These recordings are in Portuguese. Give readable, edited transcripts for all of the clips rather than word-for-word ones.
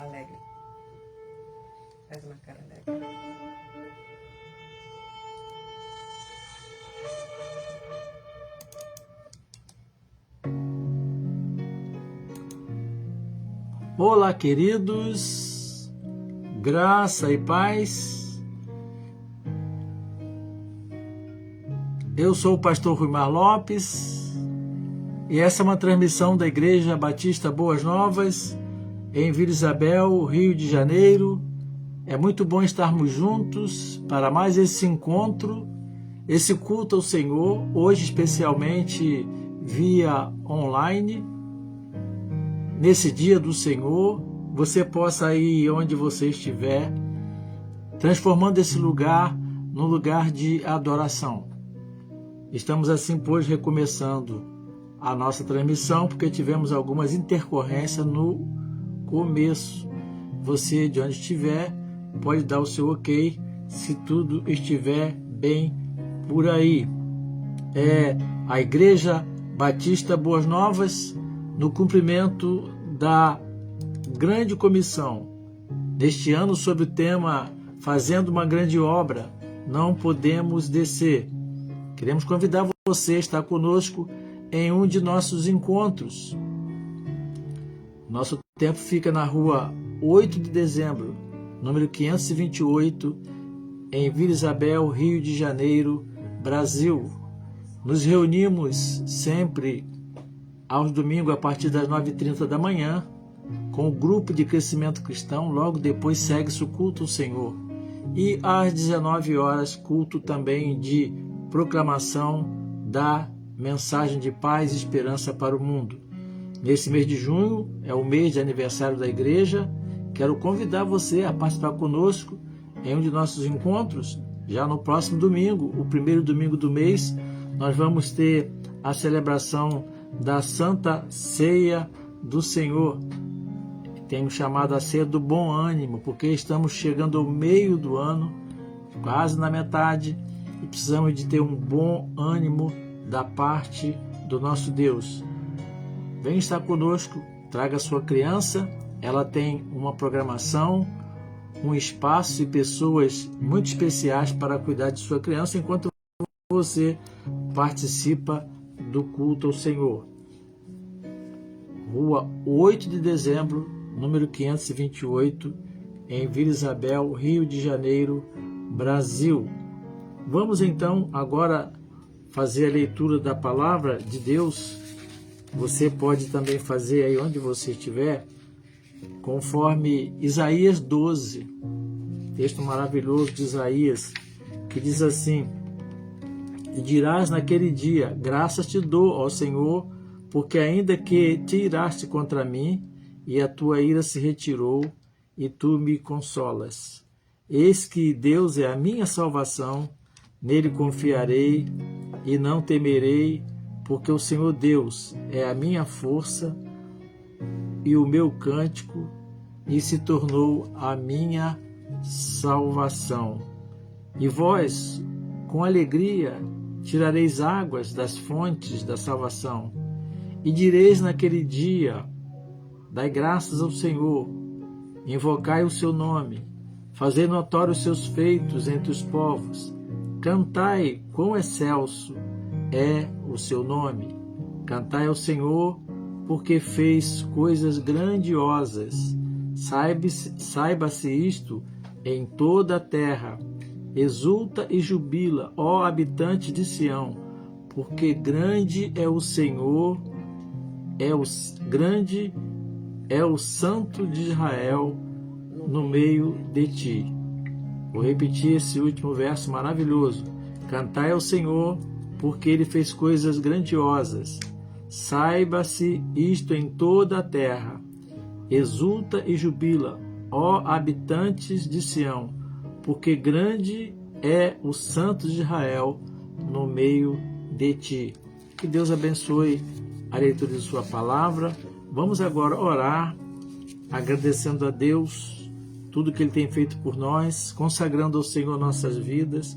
alegre. Faz uma cara alegre. Olá, queridos, graça e paz. Eu sou o pastor Ruimar Lopes e essa é uma transmissão da Igreja Batista Boas Novas em Vila Isabel, Rio de Janeiro. É muito bom estarmos juntos para mais esse encontro, esse culto ao Senhor, hoje especialmente via online. Nesse dia do Senhor, você possa ir onde você estiver, transformando esse lugar num lugar de adoração. Estamos assim, pois, recomeçando a nossa transmissão, porque tivemos algumas intercorrências no começo. Você, de onde estiver, pode dar o seu ok, se tudo estiver bem por aí. É a Igreja Batista Boas Novas, no cumprimento da grande comissão deste ano sob o tema Fazendo uma Grande Obra, Não Podemos Descer. Queremos convidar você a estar conosco em um de nossos encontros. Nosso tempo fica na rua 8 de dezembro, número 528, em Vila Isabel, Rio de Janeiro, Brasil. Nos reunimos sempre aos domingos, a partir das 9h30 da manhã, com o grupo de crescimento cristão. Logo depois segue-se o culto ao Senhor. E às 19 horas, culto também de proclamação da mensagem de paz e esperança para o mundo. Nesse mês de junho, é o mês de aniversário da igreja. Quero convidar você a participar conosco em um de nossos encontros. Já no próximo domingo, o primeiro domingo do mês, nós vamos ter a celebração da Santa Ceia do Senhor. Temos chamado a Ceia do Bom Ânimo, porque estamos chegando ao meio do ano, quase na metade, e precisamos de ter um bom ânimo da parte do nosso Deus. Vem estar conosco, traga sua criança, ela tem uma programação, um espaço e pessoas muito especiais para cuidar de sua criança, enquanto você participa do culto ao Senhor. Rua 8 de dezembro, número 528, em Vila Isabel, Rio de Janeiro, Brasil. Vamos então agora fazer a leitura da palavra de Deus. Você pode também fazer aí onde você estiver, conforme Isaías 12, texto maravilhoso de Isaías, que diz assim: E dirás naquele dia, graças te dou, ó Senhor, porque ainda que te iraste contra mim, e a tua ira se retirou, e tu me consolas. Eis que Deus é a minha salvação, nele confiarei, e não temerei, porque o Senhor Deus é a minha força, e o meu cântico, e se tornou a minha salvação. E vós, com alegria, tirareis águas das fontes da salvação, e direis naquele dia: dai graças ao Senhor, invocai o seu nome, fazei notório os seus feitos entre os povos, cantai quão excelso é o seu nome, cantai ao Senhor, porque fez coisas grandiosas. Saiba-se isto em toda a terra. Exulta e jubila, ó habitante de Sião, porque grande é o Senhor, grande é o Santo de Israel no meio de ti. Vou repetir esse último verso maravilhoso. Cantai ao Senhor, porque ele fez coisas grandiosas. Saiba-se isto em toda a terra. Exulta e jubila, ó habitantes de Sião, porque grande é o Santo de Israel no meio de ti. Que Deus abençoe a leitura de sua palavra. Vamos agora orar, agradecendo a Deus tudo que Ele tem feito por nós, consagrando ao Senhor nossas vidas,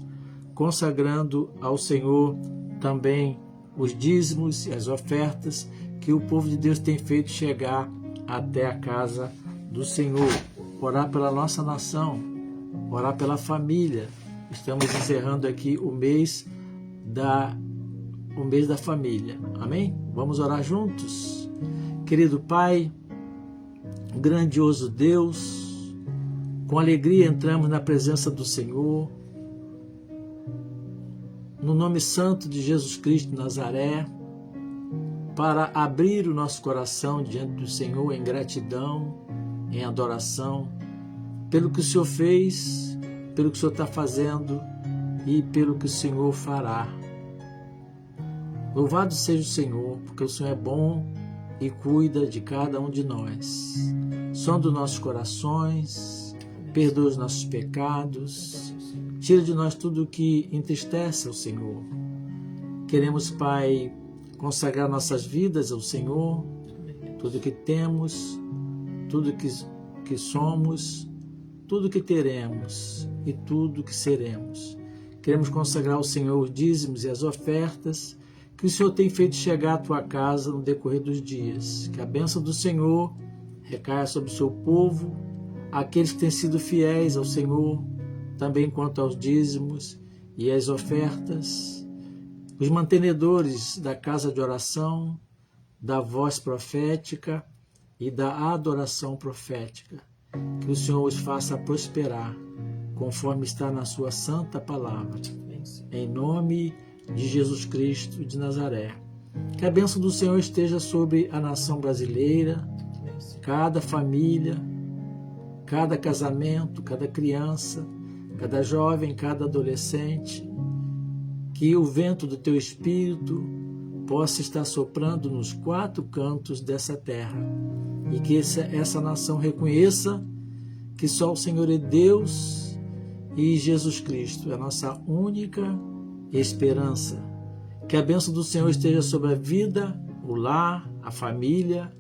consagrando ao Senhor também os dízimos e as ofertas que o povo de Deus tem feito chegar até a casa do Senhor, orar pela nossa nação, orar pela família. Estamos encerrando aqui o mês da família. Amém? Vamos orar juntos? Querido Pai, grandioso Deus, com alegria entramos na presença do Senhor, no nome santo de Jesus Cristo de Nazaré, para abrir o nosso coração diante do Senhor em gratidão, em adoração, pelo que o Senhor fez, pelo que o Senhor está fazendo e pelo que o Senhor fará. Louvado seja o Senhor, porque o Senhor é bom e cuida de cada um de nós. Sonda os nossos corações, perdoa os nossos pecados, tira de nós tudo que entristece ao Senhor. Queremos, Pai, consagrar nossas vidas ao Senhor, tudo que temos, tudo que somos, tudo que teremos e tudo que seremos. Queremos consagrar ao Senhor os dízimos e as ofertas que o Senhor tem feito chegar à tua casa no decorrer dos dias. Que a bênção do Senhor recaia sobre o seu povo, aqueles que têm sido fiéis ao Senhor, também quanto aos dízimos e às ofertas, os mantenedores da casa de oração, da voz profética e da adoração profética. Que o Senhor os faça prosperar, conforme está na sua santa palavra. Em nome de Jesus Cristo de Nazaré. Que a bênção do Senhor esteja sobre a nação brasileira, cada família, cada casamento, cada criança, cada jovem, cada adolescente. Que o vento do teu Espírito possa estar soprando nos quatro cantos dessa terra e que essa nação reconheça que só o Senhor é Deus e Jesus Cristo é a nossa única esperança. Que a bênção do Senhor esteja sobre a vida, o lar, a família,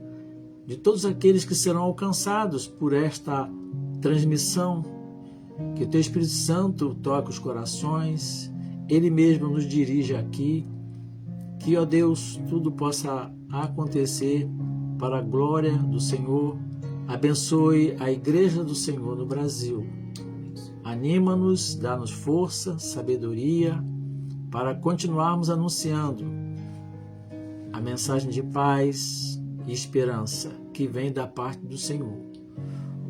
de todos aqueles que serão alcançados por esta transmissão. Que o teu Espírito Santo toque os corações, Ele mesmo nos dirige aqui, que, ó Deus, tudo possa acontecer para a glória do Senhor. Abençoe a Igreja do Senhor no Brasil. Anima-nos, dá-nos força, sabedoria, para continuarmos anunciando a mensagem de paz e esperança que vem da parte do Senhor.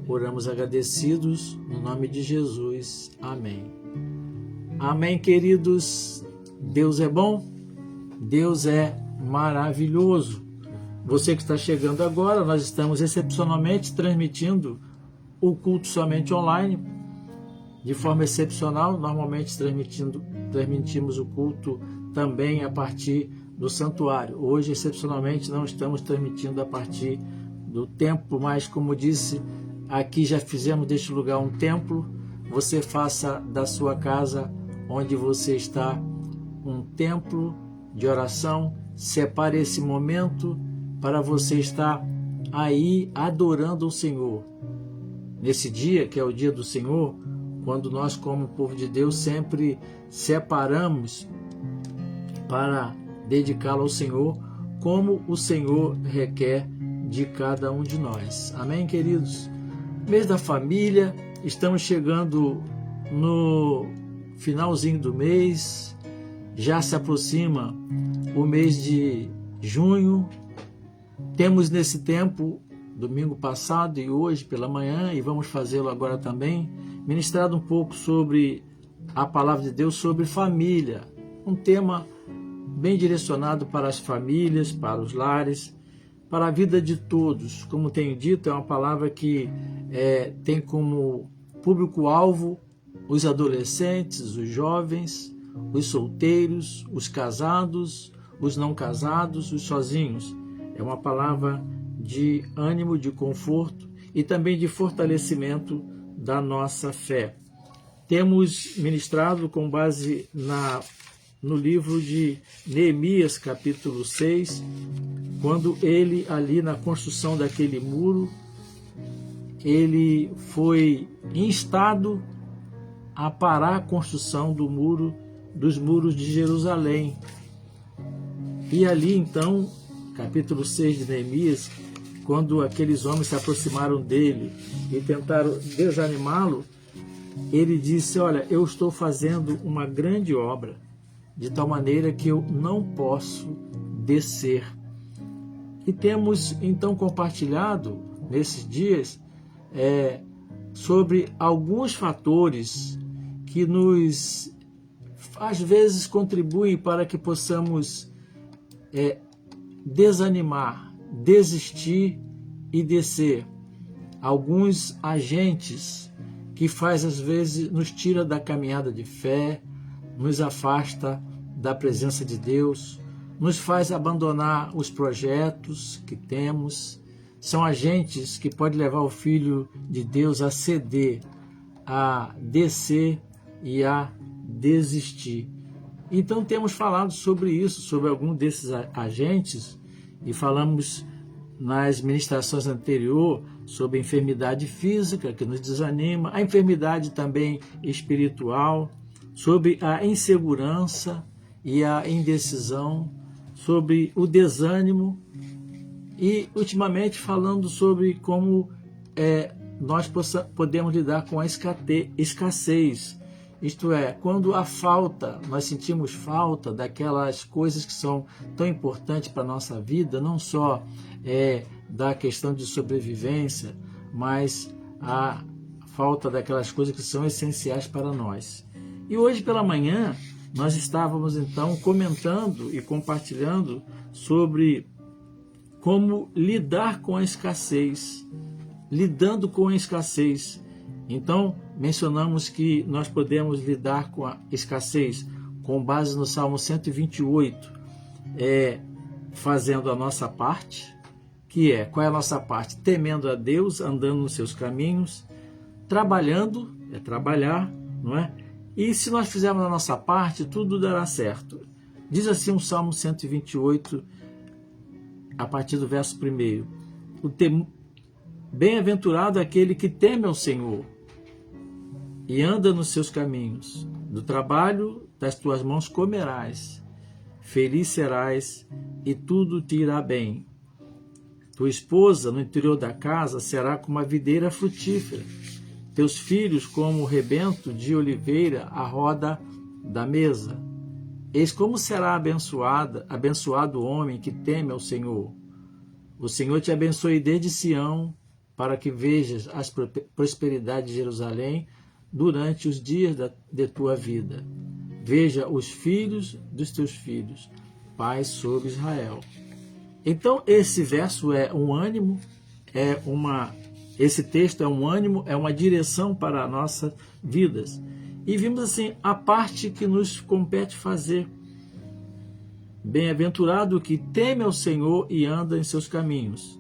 Oramos agradecidos no nome de Jesus. Amém. Amém, queridos. Deus é bom, Deus é maravilhoso. Você que está chegando agora, nós estamos excepcionalmente transmitindo o culto somente online, de forma excepcional. Normalmente transmitimos o culto também a partir do santuário. Hoje, excepcionalmente, não estamos transmitindo a partir do templo, mas, como disse, aqui já fizemos deste lugar um templo. Você faça da sua casa onde você está um templo de oração. Separe esse momento para você estar aí adorando o Senhor. Nesse dia, que é o dia do Senhor, quando nós, como povo de Deus, sempre separamos para dedicá-lo ao Senhor, como o Senhor requer de cada um de nós. Amém, queridos? Mês da família, estamos chegando no finalzinho do mês, já se aproxima o mês de junho. Temos nesse tempo, domingo passado e hoje pela manhã, e vamos fazê-lo agora também, ministrado um pouco sobre a palavra de Deus, sobre família, um tema bem direcionado para as famílias, para os lares, para a vida de todos. Como tenho dito, é uma palavra que tem como público-alvo os adolescentes, os jovens, os solteiros, os casados, os não casados, os sozinhos. É uma palavra de ânimo, de conforto e também de fortalecimento da nossa fé. Temos ministrado com base no livro de Neemias, capítulo 6, quando ele, ali na construção daquele muro, ele foi instado a parar a construção dos muros de Jerusalém. E ali, então, capítulo 6 de Neemias, quando aqueles homens se aproximaram dele e tentaram desanimá-lo, ele disse: olha, eu estou fazendo uma grande obra, de tal maneira que eu não posso descer. E temos então compartilhado nesses dias sobre alguns fatores que nos às vezes contribuem para que possamos desanimar, desistir e descer. Alguns agentes que às vezes nos tira da caminhada de fé, nos afasta da presença de Deus, nos faz abandonar os projetos que temos. São agentes que podem levar o Filho de Deus a ceder, a descer e a desistir. Então temos falado sobre isso, sobre algum desses agentes, e falamos nas ministrações anteriores sobre a enfermidade física que nos desanima, a enfermidade também espiritual, sobre a insegurança e a indecisão, sobre o desânimo e, ultimamente, falando sobre como nós podemos lidar com a escassez, isto é, quando a falta, nós sentimos falta daquelas coisas que são tão importantes para a nossa vida, não só da questão de sobrevivência, mas a falta daquelas coisas que são essenciais para nós. E hoje pela manhã nós estávamos então comentando e compartilhando sobre como lidar com a escassez, lidando com a escassez. Então, mencionamos que nós podemos lidar com a escassez com base no Salmo 128, fazendo a nossa parte, que qual é a nossa parte? Temendo a Deus, andando nos seus caminhos, trabalhando, trabalhar, não é? E se nós fizermos a nossa parte, tudo dará certo. Diz assim o Salmo 128, a partir do verso 1. Bem-aventurado aquele que teme ao Senhor e anda nos seus caminhos. Do trabalho das tuas mãos comerás. Feliz serás e tudo te irá bem. Tua esposa no interior da casa será como a videira frutífera. Teus filhos como o rebento de oliveira à roda da mesa. Eis como será abençoado o homem que teme ao Senhor. O Senhor te abençoe desde Sião, para que vejas as prosperidades de Jerusalém durante os dias de tua vida. Veja os filhos dos teus filhos, paz sobre Israel. Então esse verso é um ânimo, esse texto é um ânimo, é uma direção para as nossas vidas. E vimos assim a parte que nos compete fazer. Bem-aventurado o que teme ao Senhor e anda em seus caminhos.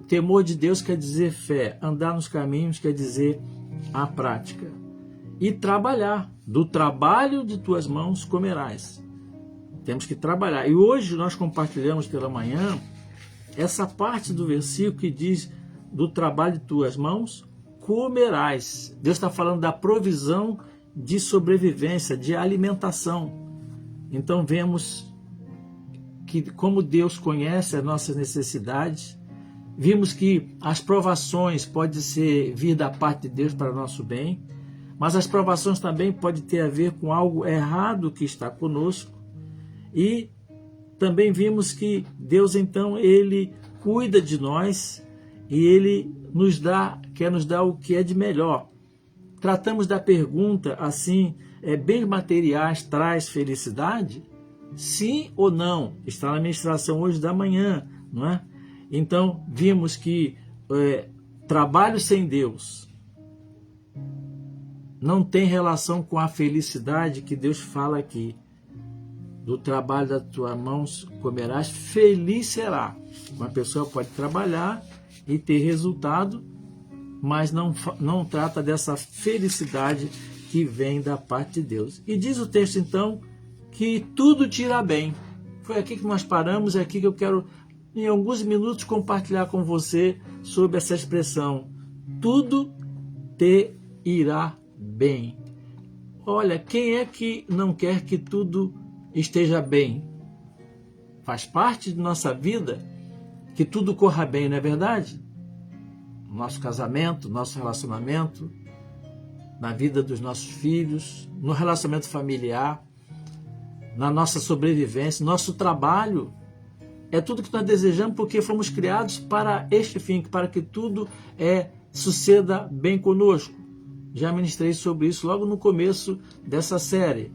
Temor de Deus quer dizer fé, andar nos caminhos quer dizer a prática. E trabalhar, do trabalho de tuas mãos comerás. Temos que trabalhar. E hoje nós compartilhamos pela manhã essa parte do versículo que diz: do trabalho de tuas mãos comerás. Deus está falando da provisão de sobrevivência, de alimentação. Então vemos que como Deus conhece as nossas necessidades, vimos que as provações podem vir da parte de Deus para o nosso bem, mas as provações também podem ter a ver com algo errado que está conosco. E também vimos que Deus, então, Ele cuida de nós e Ele quer nos dar o que é de melhor. Tratamos da pergunta assim, bens materiais traz felicidade? Sim ou não? Está na ministração hoje da manhã, não é? Então, vimos que trabalho sem Deus não tem relação com a felicidade que Deus fala aqui. Do trabalho das tuas mãos comerás, feliz será. Uma pessoa pode trabalhar e ter resultado, mas não trata dessa felicidade que vem da parte de Deus. E diz o texto, então, que tudo te irá bem. Foi aqui que nós paramos, é aqui que eu quero, em alguns minutos, compartilhar com você sobre essa expressão. Tudo te irá bem. Olha, quem é que não quer que tudo esteja bem? Faz parte de nossa vida que tudo corra bem, não é verdade? Nosso casamento, nosso relacionamento, na vida dos nossos filhos, no relacionamento familiar, na nossa sobrevivência, nosso trabalho. É tudo que nós desejamos porque fomos criados para este fim, para que tudo suceda bem conosco. Já ministrei sobre isso logo no começo dessa série.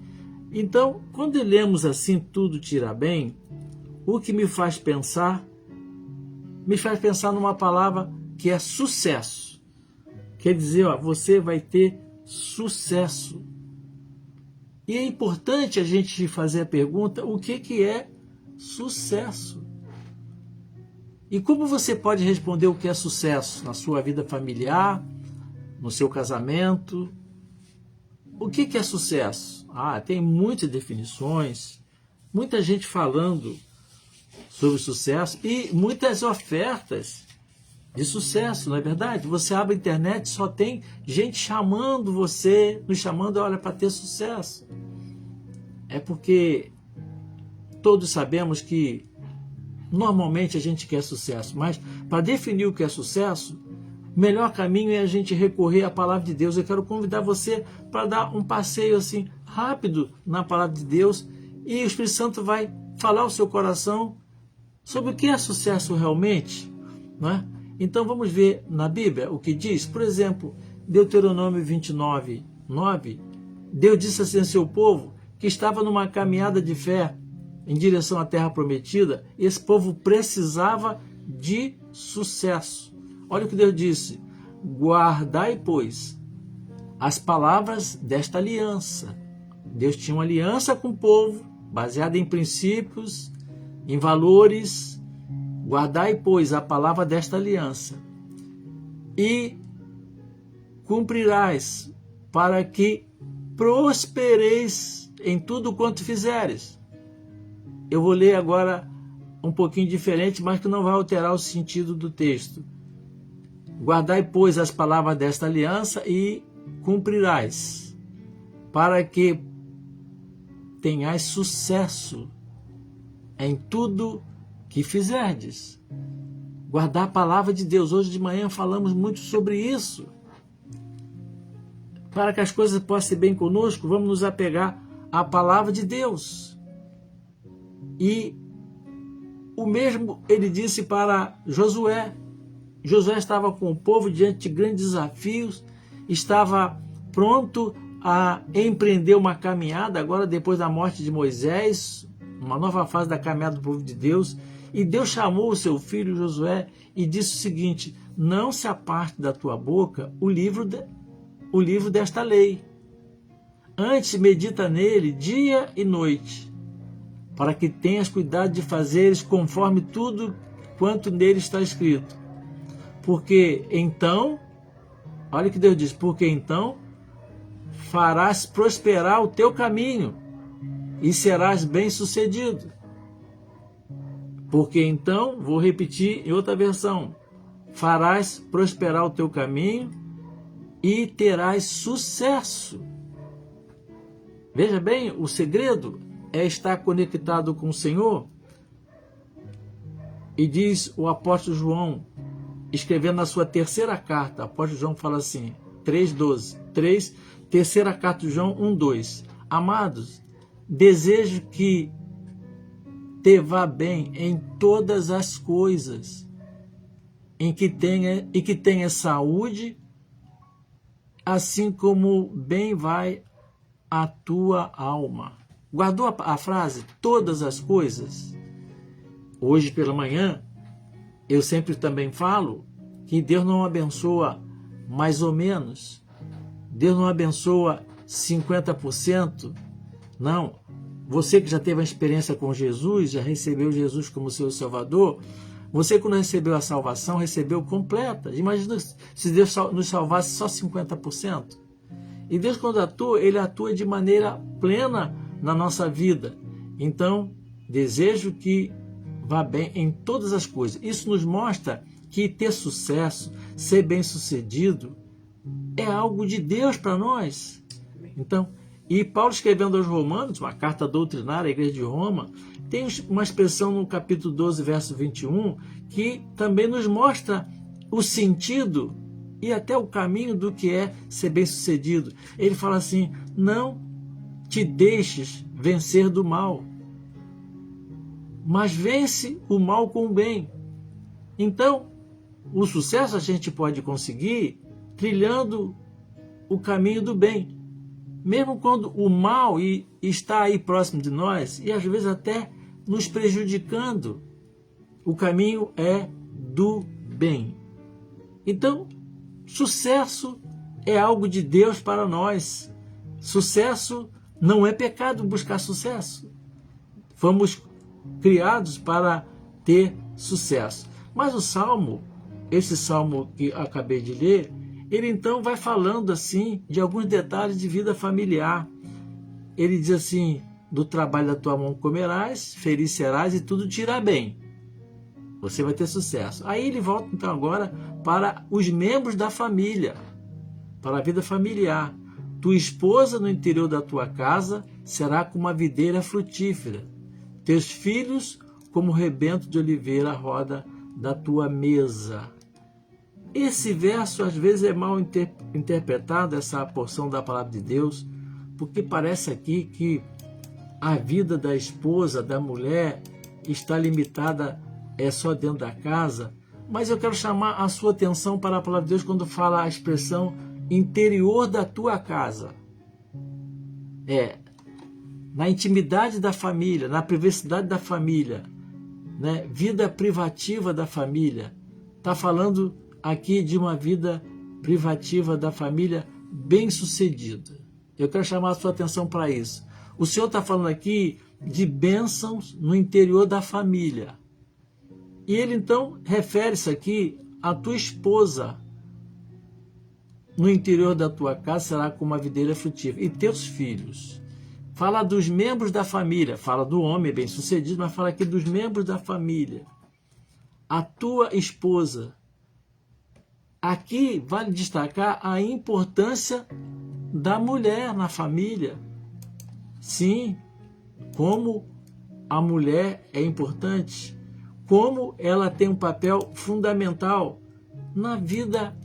Então, quando lemos assim, tudo te irá bem, o que me faz pensar numa palavra que é sucesso. Quer dizer, você vai ter sucesso. E é importante a gente fazer a pergunta, o que é sucesso? E como você pode responder o que é sucesso na sua vida familiar, no seu casamento? O que é sucesso? Tem muitas definições, muita gente falando sobre sucesso e muitas ofertas de sucesso, não é verdade? Você abre a internet, só tem gente chamando você, nos chamando, olha, para ter sucesso. É porque todos sabemos que normalmente a gente quer sucesso, mas para definir o que é sucesso, o melhor caminho é a gente recorrer à palavra de Deus. Eu quero convidar você para dar um passeio assim rápido na palavra de Deus e o Espírito Santo vai falar ao seu coração sobre o que é sucesso realmente, não é? Então vamos ver na Bíblia o que diz. Por exemplo, Deuteronômio 29, 9, Deus disse assim a seu povo que estava numa caminhada de fé em direção à terra prometida. Esse povo precisava de sucesso. Olha o que Deus disse: guardai, pois, as palavras desta aliança. Deus tinha uma aliança com o povo, baseada em princípios, em valores. Guardai, pois, a palavra desta aliança e cumprirás, para que prospereis em tudo quanto fizeres. Eu vou ler agora um pouquinho diferente, mas que não vai alterar o sentido do texto. Guardai, pois, as palavras desta aliança e cumprirás, para que tenhais sucesso em tudo que fizerdes. Guardar a palavra de Deus. Hoje de manhã falamos muito sobre isso. Para que as coisas possam ser bem conosco, vamos nos apegar à palavra de Deus. E o mesmo ele disse para Josué. Josué estava com o povo diante de grandes desafios, estava pronto a empreender uma caminhada, agora depois da morte de Moisés, uma nova fase da caminhada do povo de Deus. E Deus chamou o seu filho Josué e disse o seguinte: não se aparte da tua boca o livro desta lei. Antes medita nele dia e noite, para que tenhas cuidado de fazeres conforme tudo quanto nele está escrito. Porque então, olha o que Deus diz, porque então farás prosperar o teu caminho e serás bem-sucedido. Porque então, vou repetir em outra versão, farás prosperar o teu caminho e terás sucesso. Veja bem, o segredo é estar conectado com o Senhor. E diz o apóstolo João, escrevendo na sua terceira carta, o apóstolo João fala assim, 3,12, terceira carta de João 1,2. Amados, desejo que te vá bem em todas as coisas, e que tenha saúde, assim como bem vai a tua alma. Guardou a frase, todas as coisas? Hoje pela manhã, eu sempre também falo que Deus não abençoa mais ou menos, Deus não abençoa 50%, não. Você que já teve uma experiência com Jesus, já recebeu Jesus como seu Salvador, você quando recebeu a salvação, recebeu completa. Imagina se Deus nos salvasse só 50%. E Deus quando atua, Ele atua de maneira plena na nossa vida. Então, desejo que vá bem em todas as coisas. Isso nos mostra que ter sucesso, ser bem-sucedido, é algo de Deus para nós. Então, e Paulo escrevendo aos Romanos, uma carta doutrinária à igreja de Roma, Tem uma expressão no capítulo 12, verso 21, que também nos mostra o sentido e até o caminho do que é ser bem-sucedido. Ele fala assim: não te deixes vencer do mal, mas vence o mal com o bem. Então, o sucesso a gente pode conseguir trilhando o caminho do bem, mesmo quando o mal está aí próximo de nós e às vezes até nos prejudicando. O caminho é do bem. Então, sucesso é algo de Deus para nós. Sucesso não é pecado buscar sucesso. Fomos criados para ter sucesso. Mas o Salmo, esse Salmo que acabei de ler, ele então vai falando assim de alguns detalhes de vida familiar. Ele diz assim: do trabalho da tua mão comerás, feliz serás e tudo te irá bem. Você vai ter sucesso. Aí ele volta então agora para os membros da família, para a vida familiar. Tua esposa no interior da tua casa será como uma videira frutífera. Teus filhos como rebento de oliveira à roda da tua mesa. Esse verso às vezes é mal interpretado, essa porção da palavra de Deus, porque parece aqui que a vida da esposa, da mulher, está limitada só dentro da casa. Mas eu quero chamar a sua atenção para a palavra de Deus quando fala a expressão interior da tua casa. Na intimidade da família, na privacidade da família, né? Vida privativa da família. Está falando aqui de uma vida privativa da família bem-sucedida. Eu quero chamar a sua atenção para isso. O Senhor está falando aqui de bênçãos no interior da família. E ele então refere-se aqui à tua esposa. No interior da tua casa será como uma videira frutífera. E teus filhos. Fala dos membros da família. Fala do homem bem-sucedido, mas fala aqui dos membros da família. A tua esposa. Aqui vale destacar a importância da mulher na família. Sim, como a mulher é importante, como ela tem um papel fundamental na vida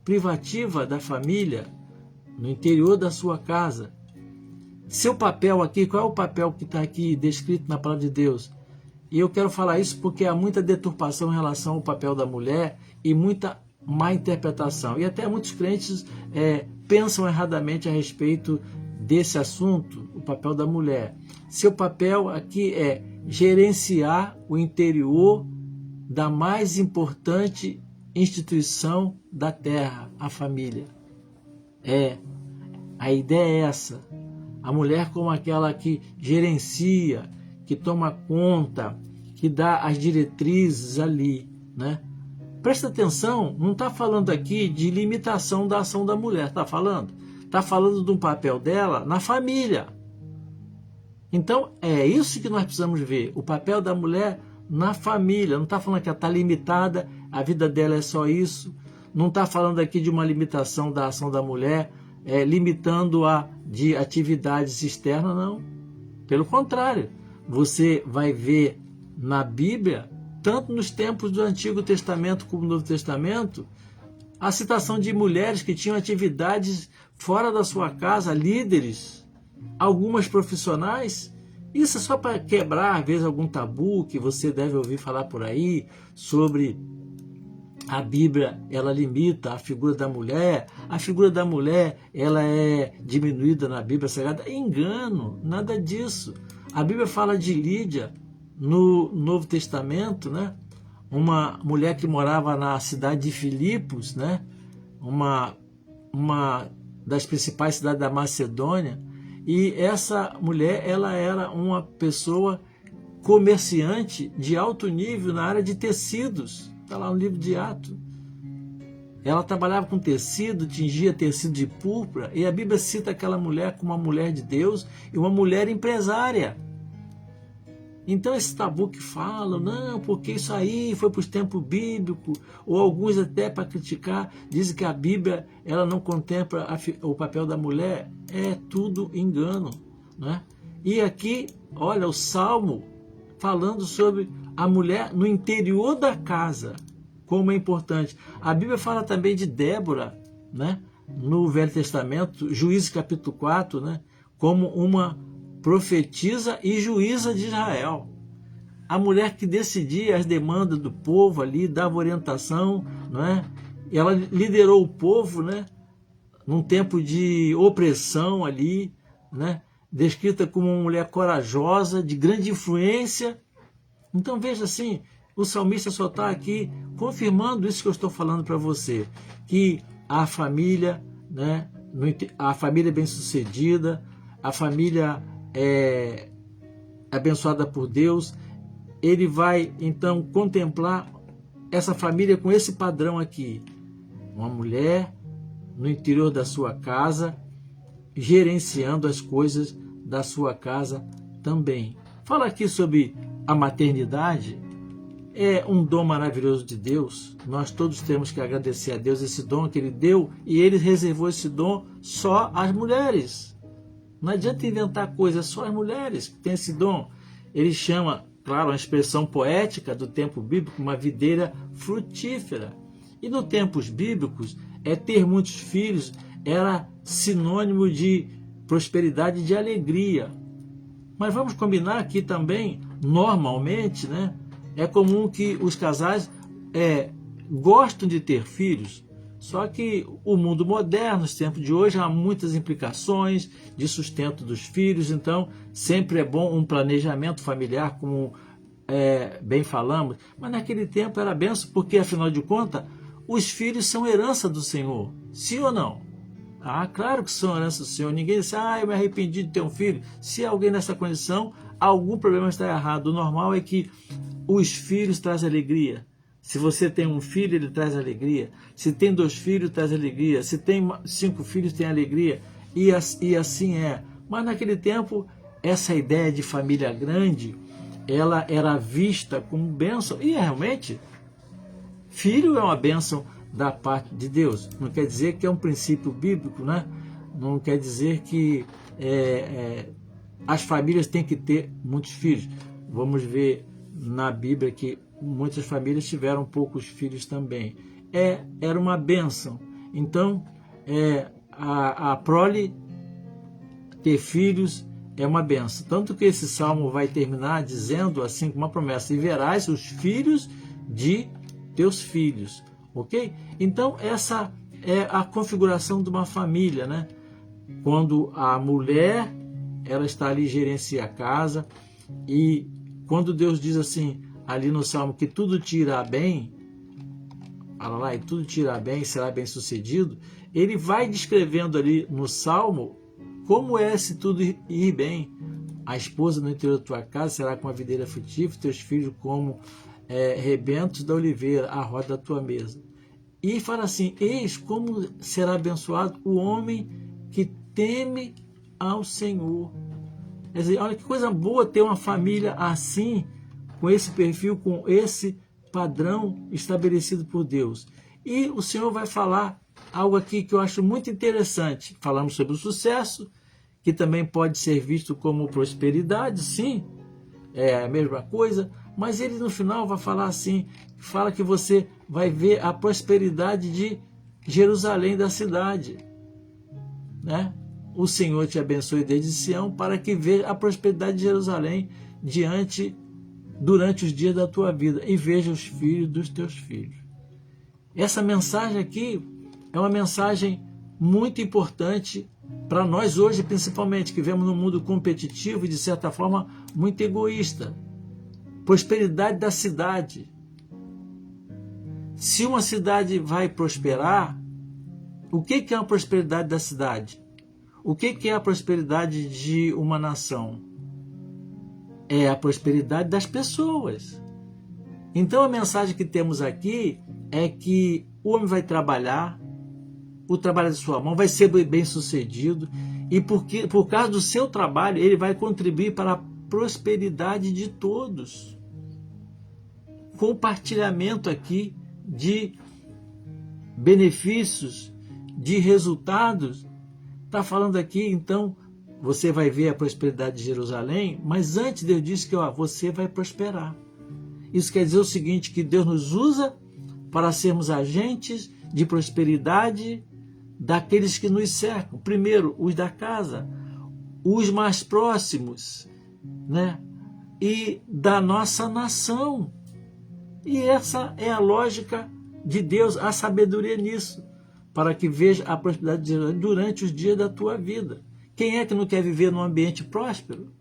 privativa da família, no interior da sua casa. Seu papel aqui, qual é o papel que está aqui descrito na palavra de Deus? E eu quero falar isso porque há muita deturpação em relação ao papel da mulher e muita má interpretação. E até muitos crentes pensam erradamente a respeito desse assunto, o papel da mulher. Seu papel aqui é gerenciar o interior da mais importante instituição da terra, a família. A ideia é essa. A mulher como aquela que gerencia, que toma conta, que dá as diretrizes ali, né? Presta atenção, não está falando aqui de limitação da ação da mulher, está falando? Está falando de um papel dela na família. Então, é isso que nós precisamos ver, o papel da mulher na família. Não está falando que ela está limitada, a vida dela é só isso. Não está falando aqui de uma limitação da ação da mulher, limitando-a de atividades externas, não. Pelo contrário, você vai ver na Bíblia, tanto nos tempos do Antigo Testamento como no Novo Testamento, a citação de mulheres que tinham atividades fora da sua casa, líderes, algumas profissionais. Isso é só para quebrar, às vezes, algum tabu que você deve ouvir falar por aí sobre a Bíblia, ela limita a figura da mulher, a figura da mulher ela é diminuída na Bíblia Sagrada. Engano, nada disso. A Bíblia fala de Lídia no Novo Testamento, né? Uma mulher que morava na cidade de Filipos, né? uma das principais cidades da Macedônia, e essa mulher ela era uma pessoa comerciante de alto nível na área de tecidos. Está lá no livro de Atos. Ela trabalhava com tecido, tingia tecido de púrpura, e a Bíblia cita aquela mulher como uma mulher de Deus e uma mulher empresária. Então esse tabu que falam, não, porque isso aí foi para os tempos bíblicos, ou alguns até para criticar, dizem que a Bíblia ela não contempla o papel da mulher, é tudo engano, né? E aqui, olha, o Salmo falando sobre a mulher no interior da casa, como é importante. A Bíblia fala também de Débora, né? No Velho Testamento, Juízes capítulo 4, né? Como uma profetisa e juíza de Israel. A mulher que decidia as demandas do povo ali, dava orientação, não é? Ela liderou o povo, né? Num tempo de opressão ali, né? Descrita como uma mulher corajosa, de grande influência. Então veja assim, o salmista só está aqui confirmando isso que eu estou falando para você, que a família, né? A família bem-sucedida, a família abençoada por Deus, ele vai então contemplar essa família com esse padrão aqui. Uma mulher no interior da sua casa, gerenciando as coisas da sua casa também. Fala aqui sobre a maternidade. É um dom maravilhoso de Deus. Nós todos temos que agradecer a Deus esse dom que Ele deu, e Ele reservou esse dom só às mulheres. Não adianta inventar coisas, só as mulheres que têm esse dom. Ele chama, claro, uma expressão poética do tempo bíblico, uma videira frutífera. E nos tempos bíblicos, ter muitos filhos era sinônimo de prosperidade e de alegria. Mas vamos combinar aqui também, normalmente, né? É comum que os casais gostam de ter filhos, só que o mundo moderno, os tempos de hoje, há muitas implicações de sustento dos filhos, então sempre é bom um planejamento familiar, como bem falamos, mas naquele tempo era benção, porque afinal de contas, os filhos são herança do Senhor, sim ou não? Ah, claro que são herança do Senhor. Ninguém diz, eu me arrependi de ter um filho. Se alguém nessa condição, algum problema está errado. O normal é que os filhos trazem alegria. Se você tem um filho, ele traz alegria. Se tem 2 filhos, traz alegria. Se tem 5 filhos, tem alegria. E assim é. Mas naquele tempo, essa ideia de família grande, ela era vista como bênção. E realmente, filho é uma bênção da parte de Deus. Não quer dizer que é um princípio bíblico, né? Não quer dizer que as famílias têm que ter muitos filhos. Vamos ver na Bíblia que muitas famílias tiveram poucos filhos também. Era uma bênção. Então, a prole ter filhos é uma bênção. Tanto que esse salmo vai terminar dizendo assim, com uma promessa: e verás os filhos de teus filhos. Ok? Então, essa é a configuração de uma família, né? Quando a mulher, ela está ali, gerencia a casa, e quando Deus diz assim, ali no Salmo, que tudo te irá bem, fala lá, e tudo te irá bem, será bem sucedido, ele vai descrevendo ali no Salmo como é se tudo ir bem. A esposa no interior da tua casa será como a videira frutífera, teus filhos como rebentos da oliveira, a roda da tua mesa. E fala assim, eis como será abençoado o homem que teme ao Senhor. Quer dizer, olha que coisa boa ter uma família assim, com esse perfil, com esse padrão estabelecido por Deus. E o Senhor vai falar algo aqui que eu acho muito interessante. Falamos sobre o sucesso, que também pode ser visto como prosperidade, sim, é a mesma coisa, mas ele no final vai falar assim, fala que você vai ver a prosperidade de Jerusalém, da cidade, né? O Senhor te abençoe desde Sião, para que veja a prosperidade de Jerusalém durante os dias da tua vida, e veja os filhos dos teus filhos. Essa mensagem aqui é uma mensagem muito importante para nós hoje, principalmente, que vivemos num mundo competitivo e, de certa forma, muito egoísta. Prosperidade da cidade. Se uma cidade vai prosperar, o que é a prosperidade da cidade? O que é a prosperidade de uma nação? É a prosperidade das pessoas. Então a mensagem que temos aqui é que o homem vai trabalhar, o trabalho de sua mão vai ser bem sucedido, e por causa do seu trabalho ele vai contribuir para a prosperidade de todos. Compartilhamento aqui de benefícios, de resultados. Está falando aqui, então, você vai ver a prosperidade de Jerusalém, mas antes Deus disse que você vai prosperar. Isso quer dizer o seguinte, que Deus nos usa para sermos agentes de prosperidade daqueles que nos cercam. Primeiro, os da casa, os mais próximos, né? E da nossa nação. E essa é a lógica de Deus, a sabedoria nisso, para que veja a prosperidade de Jerusalém durante os dias da tua vida. Quem é que não quer viver num ambiente próspero?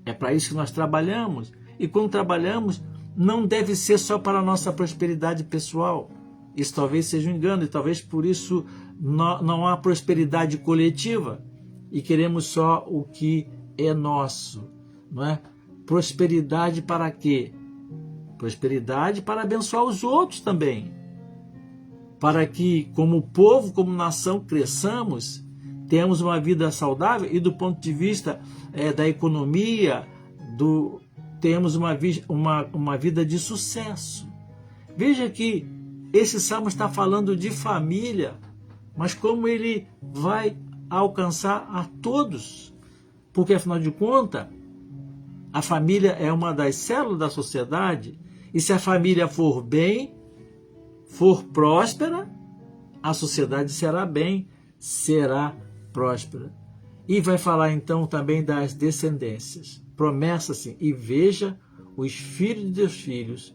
É para isso que nós trabalhamos. E quando trabalhamos, não deve ser só para a nossa prosperidade pessoal. Isso talvez seja um engano, e talvez por isso não há prosperidade coletiva e queremos só o que é nosso, não é? Prosperidade para quê? Prosperidade para abençoar os outros também, para que, como povo, como nação, cresçamos, tenhamos uma vida saudável e, do ponto de vista da economia, temos uma vida de sucesso. Veja que esse salmo está falando de família, mas como ele vai alcançar a todos, porque, afinal de contas, a família é uma das células da sociedade, e se a família for bem, for próspera, a sociedade será bem, será próspera. E vai falar então também das descendências. Promessa-se, e veja os filhos de teus filhos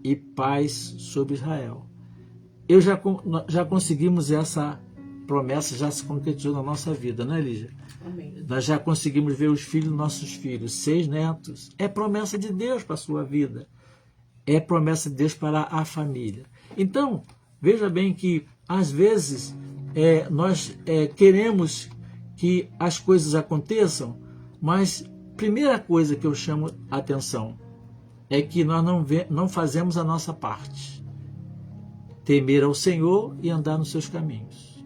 e paz sobre Israel. Já conseguimos essa promessa, já se concretizou na nossa vida, não é, Lígia? Amém. Nós já conseguimos ver os filhos dos nossos filhos, 6 netos. É promessa de Deus para a sua vida. É promessa de Deus para a família. Então, veja bem que, às vezes, nós queremos que as coisas aconteçam, mas a primeira coisa que eu chamo a atenção é que nós não fazemos a nossa parte. Temer ao Senhor e andar nos seus caminhos.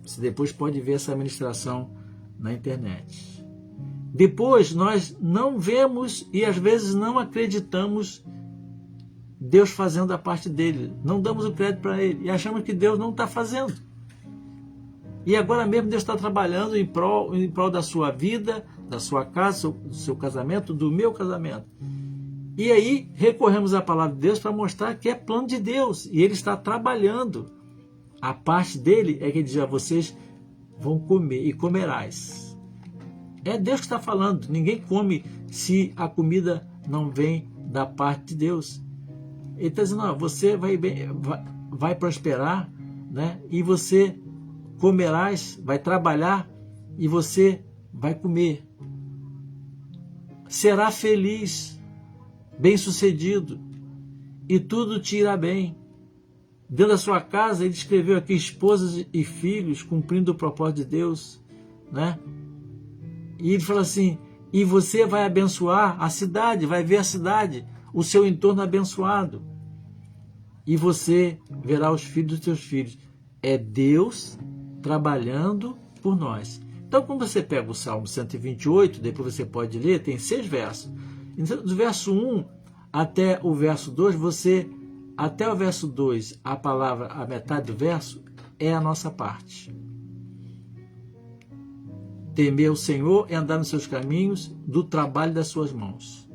Você depois pode ver essa ministração na internet. Depois, nós não vemos e às vezes não acreditamos Deus fazendo a parte dele. Não damos o crédito para ele e achamos que Deus não está fazendo. E agora mesmo Deus está trabalhando em prol da sua vida, da sua casa, do seu casamento, do meu casamento. E aí recorremos à palavra de Deus para mostrar que é plano de Deus e ele está trabalhando. A parte dele é que ele diz: vocês vão comer e comerás. É Deus que está falando. Ninguém come se a comida não vem da parte de Deus. Ele está dizendo: você vai prosperar, né? E você comerás, vai trabalhar e você vai comer. Será feliz, bem-sucedido e tudo te irá bem. Dentro da sua casa, ele escreveu aqui esposas e filhos cumprindo o propósito de Deus, né? E ele fala assim: e você vai abençoar a cidade, vai ver a cidade, o seu entorno abençoado. E você verá os filhos dos teus filhos. É Deus trabalhando por nós. Então, quando você pega o Salmo 128, depois você pode ler, tem 6 versos. Então, do verso 1 até o verso 2, até o verso 2, a metade do verso, é a nossa parte. Temer o Senhor e andar nos seus caminhos, do trabalho das suas mãos.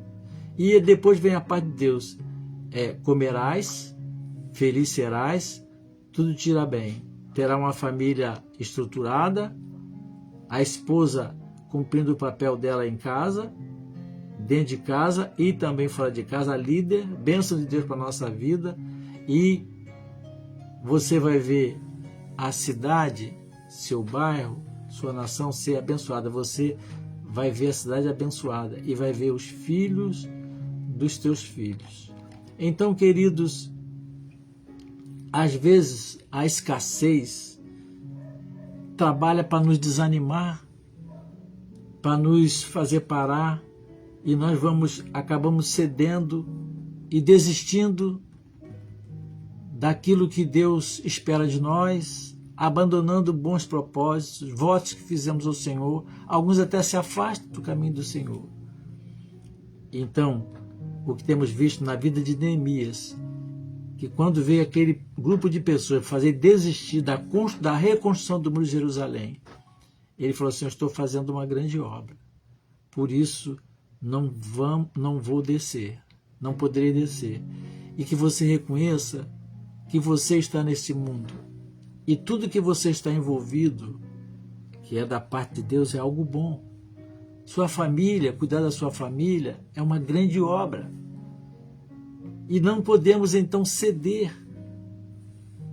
E depois vem a parte de Deus. Comerás, feliz serás, tudo te irá bem. Terá uma família estruturada, a esposa cumprindo o papel dela em casa, dentro de casa e também fora de casa, a líder, bênção de Deus para a nossa vida. E você vai ver a cidade, seu bairro, sua nação ser abençoada. Você vai ver a cidade abençoada e vai ver os filhos dos teus filhos. Então, queridos, às vezes a escassez trabalha para nos desanimar, para nos fazer parar, e nós acabamos cedendo e desistindo daquilo que Deus espera de nós, abandonando bons propósitos, votos que fizemos ao Senhor. Alguns até se afastam do caminho do Senhor. Então, o que temos visto na vida de Neemias, que quando veio aquele grupo de pessoas fazer desistir da reconstrução do muro de Jerusalém, Ele falou assim: eu estou fazendo uma grande obra, por isso não vou descer, não poderei descer. E que você reconheça que você está nesse mundo e tudo que você está envolvido, que é da parte de Deus, é algo bom. Sua família, cuidar da sua família é uma grande obra. E não podemos então ceder,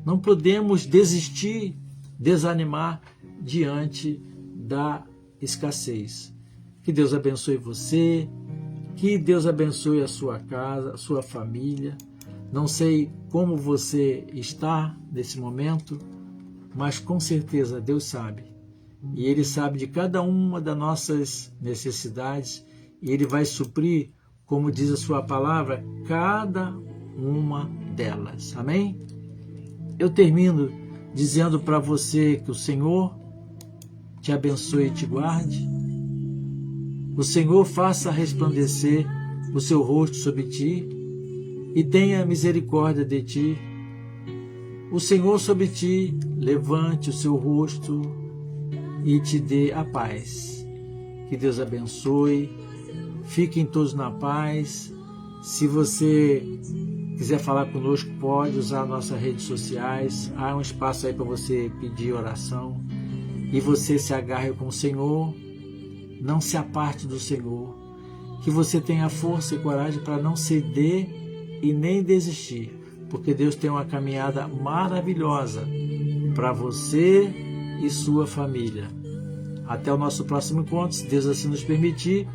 não podemos desistir, desanimar diante da escassez. Que Deus abençoe você, que Deus abençoe a sua casa, a sua família. Não sei como você está nesse momento, mas com certeza Deus sabe. E Ele sabe de cada uma das nossas necessidades e Ele vai suprir, como diz a sua palavra, cada uma delas. Amém? Eu termino dizendo para você que o Senhor te abençoe e te guarde. O Senhor faça resplandecer o seu rosto sobre ti e tenha misericórdia de ti. O Senhor sobre ti levante o seu rosto e te dê a paz. Que Deus abençoe. Fiquem todos na paz. Se você quiser falar conosco, pode usar nossas redes sociais. Há um espaço aí para você pedir oração. E você se agarre com o Senhor. Não se aparte do Senhor. Que você tenha força e coragem para não ceder e nem desistir. Porque Deus tem uma caminhada maravilhosa para você e sua família. Até o nosso próximo encontro, se Deus assim nos permitir,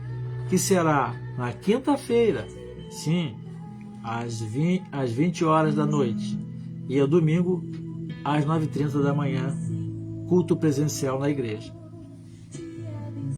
que será na quinta-feira, sim, às 20 horas da noite, e ao domingo, às 9h30 da manhã, culto presencial na igreja.